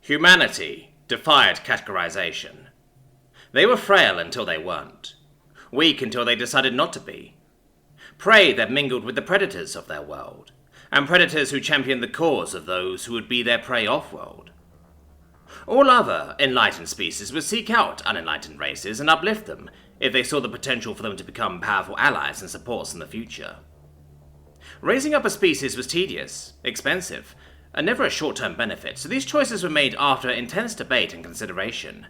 Humanity defied categorization. They were frail until they weren't. Weak until they decided not to be. Prey that mingled with the predators of their world, and predators who championed the cause of those who would be their prey off-world. All other enlightened species would seek out unenlightened races and uplift them if they saw the potential for them to become powerful allies and supports in the future. Raising up a species was tedious, expensive, and never a short-term benefit, so these choices were made after intense debate and consideration.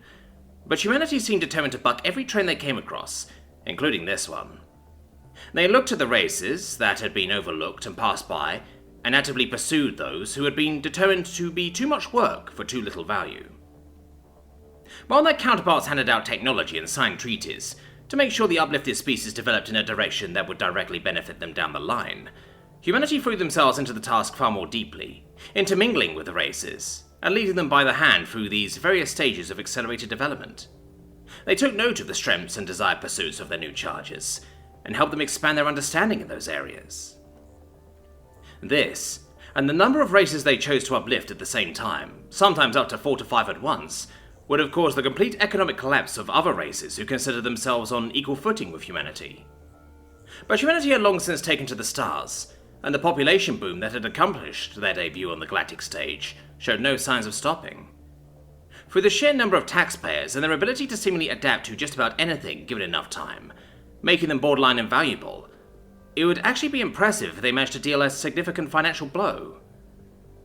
But humanity seemed determined to buck every trend they came across, including this one. They looked to the races that had been overlooked and passed by, and actively pursued those who had been determined to be too much work for too little value. While their counterparts handed out technology and signed treaties to make sure the uplifted species developed in a direction that would directly benefit them down the line, humanity threw themselves into the task far more deeply, intermingling with the races, and leading them by the hand through these various stages of accelerated development. They took note of the strengths and desired pursuits of their new charges, and helped them expand their understanding in those areas. This, and the number of races they chose to uplift at the same time, sometimes up to 4 to 5 at once, would have caused the complete economic collapse of other races who considered themselves on equal footing with humanity. But humanity had long since taken to the stars, and the population boom that had accomplished their debut on the galactic stage showed no signs of stopping. Through the sheer number of taxpayers and their ability to seemingly adapt to just about anything given enough time, making them borderline invaluable, it would actually be impressive if they managed to deal a significant financial blow.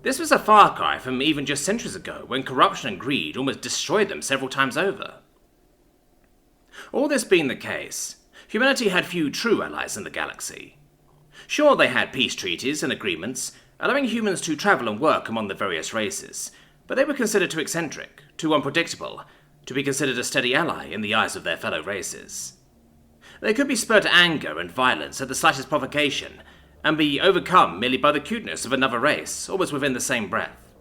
This was a far cry from even just centuries ago, when corruption and greed almost destroyed them several times over. All this being the case, humanity had few true allies in the galaxy. Sure, they had peace treaties and agreements, allowing humans to travel and work among the various races, but they were considered too eccentric, too unpredictable, to be considered a steady ally in the eyes of their fellow races. They could be spurred to anger and violence at the slightest provocation, and be overcome merely by the cuteness of another race, almost within the same breath.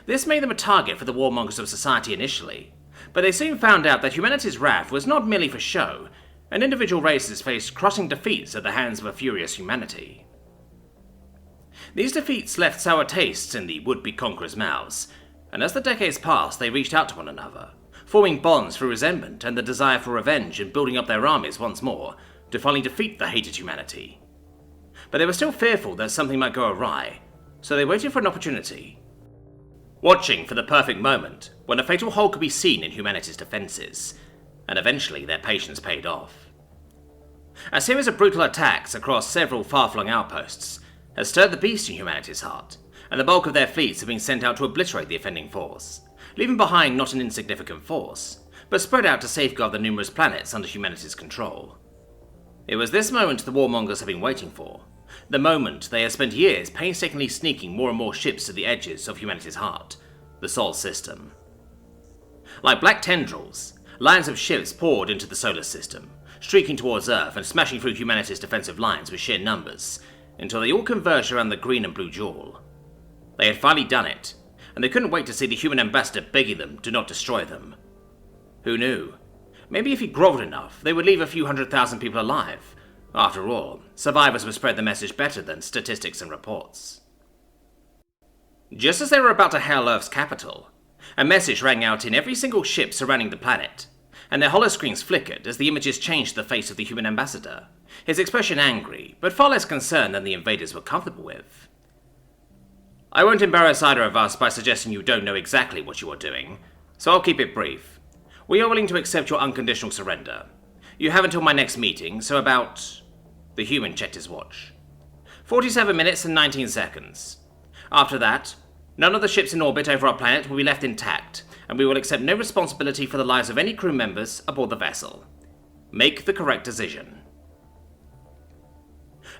This made them a target for the warmongers of society initially, but they soon found out that humanity's wrath was not merely for show, and individual races faced crushing defeats at the hands of a furious humanity. These defeats left sour tastes in the would-be conquerors' mouths, and as the decades passed, they reached out to one another, forming bonds through resentment and the desire for revenge and building up their armies once more to finally defeat the hated humanity. But they were still fearful that something might go awry, so they waited for an opportunity, watching for the perfect moment when a fatal hole could be seen in humanity's defenses, and eventually their patience paid off. A series of brutal attacks across several far-flung outposts has stirred the beast in humanity's heart, and the bulk of their fleets have been sent out to obliterate the offending force, leaving behind not an insignificant force, but spread out to safeguard the numerous planets under humanity's control. It was this moment the warmongers have been waiting for, the moment they have spent years painstakingly sneaking more and more ships to the edges of humanity's heart, the Sol system. Like black tendrils, lines of ships poured into the solar system, streaking towards Earth and smashing through humanity's defensive lines with sheer numbers, until they all converged around the green and blue jewel. They had finally done it, and they couldn't wait to see the human ambassador begging them to not destroy them. Who knew? Maybe if he groveled enough, they would leave a few 100,000 people alive. After all, survivors would spread the message better than statistics and reports. Just as they were about to hail Earth's capital, a message rang out in every single ship surrounding the planet, and their holoscreens flickered as the images changed the face of the human ambassador, his expression angry, but far less concerned than the invaders were comfortable with. I won't embarrass either of us by suggesting you don't know exactly what you are doing, so I'll keep it brief. We are willing to accept your unconditional surrender. You have until my next meeting, so about... The human checked his watch. 47 minutes and 19 seconds. After that, none of the ships in orbit over our planet will be left intact, and we will accept no responsibility for the lives of any crew members aboard the vessel. Make the correct decision.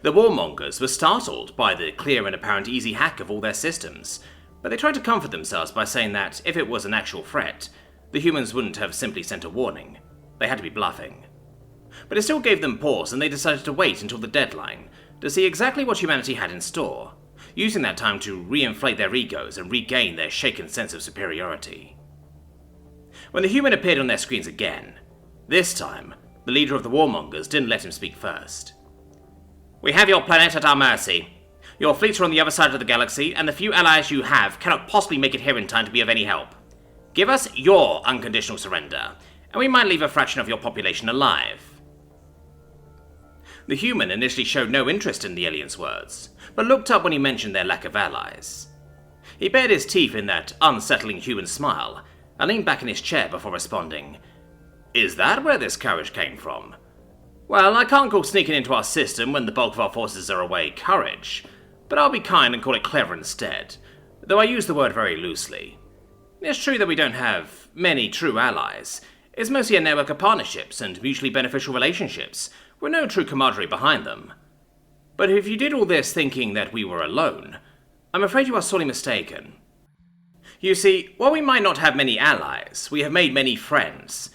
The warmongers were startled by the clear and apparent easy hack of all their systems, but they tried to comfort themselves by saying that if it was an actual threat, the humans wouldn't have simply sent a warning. They had to be bluffing. But it still gave them pause, and they decided to wait until the deadline to see exactly what humanity had in store, using that time to reinflate their egos and regain their shaken sense of superiority. When the human appeared on their screens again, this time, the leader of the warmongers didn't let him speak first. We have your planet at our mercy. Your fleets are on the other side of the galaxy, and the few allies you have cannot possibly make it here in time to be of any help. Give us your unconditional surrender, and we might leave a fraction of your population alive." The human initially showed no interest in the alien's words, but looked up when he mentioned their lack of allies. He bared his teeth in that unsettling human smile, and leaned back in his chair before responding, "Is that where this courage came from? Well, I can't call sneaking into our system when the bulk of our forces are away courage, but I'll be kind and call it clever instead, though I use the word very loosely. It's true that we don't have many true allies. It's mostly a network of partnerships and mutually beneficial relationships, with no true camaraderie behind them. But if you did all this thinking that we were alone, I'm afraid you are sorely mistaken. You see, while we might not have many allies, we have made many friends,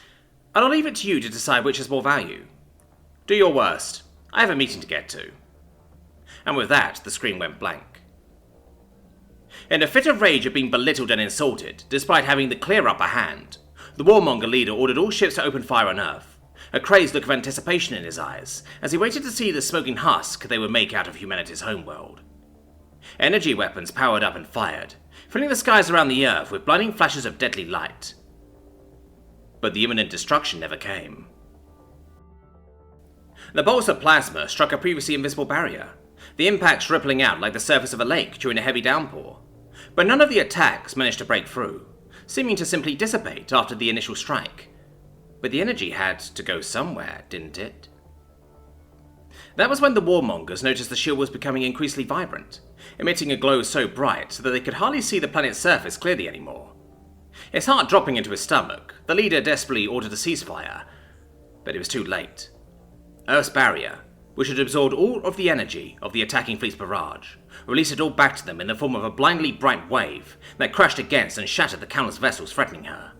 and I'll leave it to you to decide which has more value. Do your worst. I have a meeting to get to." And with that, the screen went blank. In a fit of rage at being belittled and insulted, despite having the clear upper hand, the warmonger leader ordered all ships to open fire on Earth, a crazed look of anticipation in his eyes, as he waited to see the smoking husk they would make out of humanity's homeworld. Energy weapons powered up and fired, filling the skies around the Earth with blinding flashes of deadly light. But the imminent destruction never came. The bolts of plasma struck a previously invisible barrier, the impacts rippling out like the surface of a lake during a heavy downpour, but none of the attacks managed to break through, seeming to simply dissipate after the initial strike. But the energy had to go somewhere, didn't it? That was when the warmongers noticed the shield was becoming increasingly vibrant, emitting a glow so bright that they could hardly see the planet's surface clearly anymore. His heart dropping into his stomach, the leader desperately ordered a ceasefire, but it was too late. Earth's barrier, which had absorbed all of the energy of the attacking fleet's barrage, released it all back to them in the form of a blindly bright wave that crashed against and shattered the countless vessels threatening her.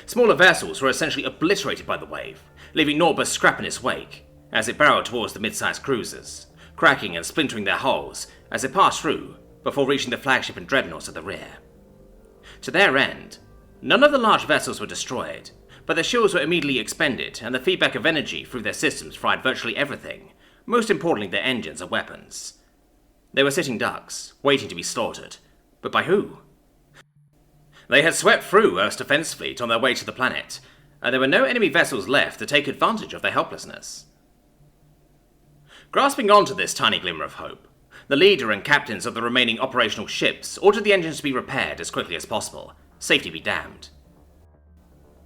Smaller vessels were essentially obliterated by the wave, leaving naught but scrap in its wake, as it barreled towards the mid-sized cruisers, cracking and splintering their hulls as it passed through before reaching the flagship and dreadnoughts at the rear. To their end, none of the large vessels were destroyed, but their shields were immediately expended and the feedback of energy through their systems fried virtually everything, most importantly their engines and weapons. They were sitting ducks, waiting to be slaughtered, but by who? They had swept through Earth's defense fleet on their way to the planet, and there were no enemy vessels left to take advantage of their helplessness. Grasping onto this tiny glimmer of hope, the leader and captains of the remaining operational ships ordered the engines to be repaired as quickly as possible, safety be damned.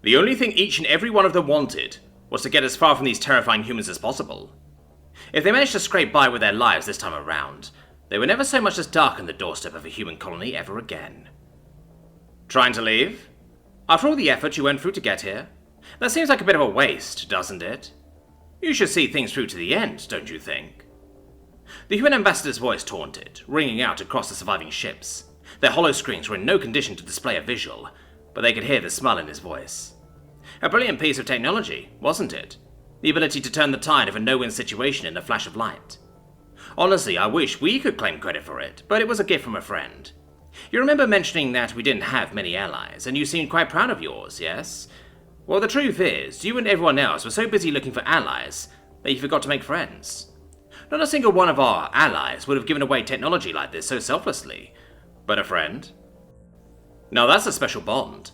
The only thing each and every one of them wanted was to get as far from these terrifying humans as possible. If they managed to scrape by with their lives this time around, they would never so much as darken the doorstep of a human colony ever again. Trying to leave? After all the effort you went through to get here? That seems like a bit of a waste, doesn't it? You should see things through to the end, don't you think? The human ambassador's voice taunted, ringing out across the surviving ships. Their hollow screens were in no condition to display a visual, but they could hear the smile in his voice. A brilliant piece of technology, wasn't it? The ability to turn the tide of a no-win situation in a flash of light. Honestly, I wish we could claim credit for it, but it was a gift from a friend. You remember mentioning that we didn't have many allies, and you seemed quite proud of yours, yes? Well, the truth is, you and everyone else were so busy looking for allies that you forgot to make friends. Not a single one of our allies would have given away technology like this so selflessly. But a friend? Now that's a special bond.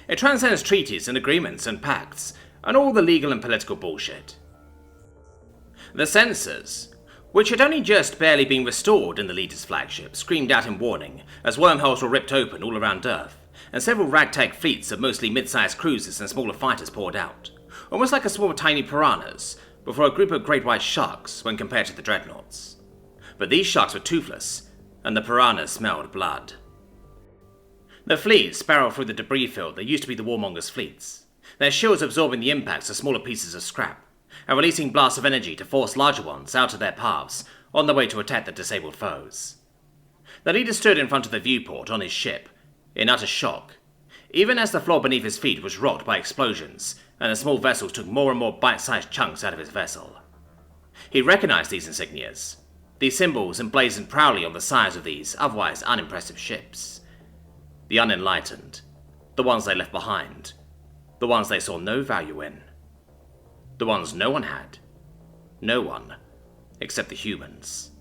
It transcends treaties and agreements and pacts, and all the legal and political bullshit. The sensors, which had only just barely been restored in the leader's flagship, screamed out in warning as wormholes were ripped open all around Earth, and several ragtag fleets of mostly mid-sized cruisers and smaller fighters poured out, almost like a swarm of tiny piranhas, before a group of great white sharks when compared to the dreadnoughts. But these sharks were toothless, and the piranhas smelled blood. The fleets barreled through the debris field that used to be the warmongers' fleets, their shields absorbing the impacts of smaller pieces of scrap, and releasing blasts of energy to force larger ones out of their paths on their way to attack the disabled foes. The leader stood in front of the viewport on his ship, in utter shock, even as the floor beneath his feet was rocked by explosions, and the small vessels took more and more bite-sized chunks out of his vessel. He recognized these insignias, these symbols emblazoned proudly on the sides of these otherwise unimpressive ships. The unenlightened, the ones they left behind, the ones they saw no value in, the ones no one had, no one except the humans.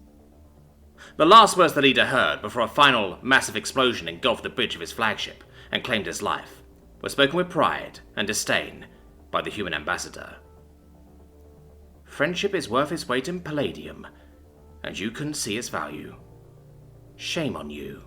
The last words the leader heard before a final massive explosion engulfed the bridge of his flagship and claimed his life were spoken with pride and disdain by the human ambassador. Friendship is worth its weight in palladium, and you couldn't see its value. Shame on you.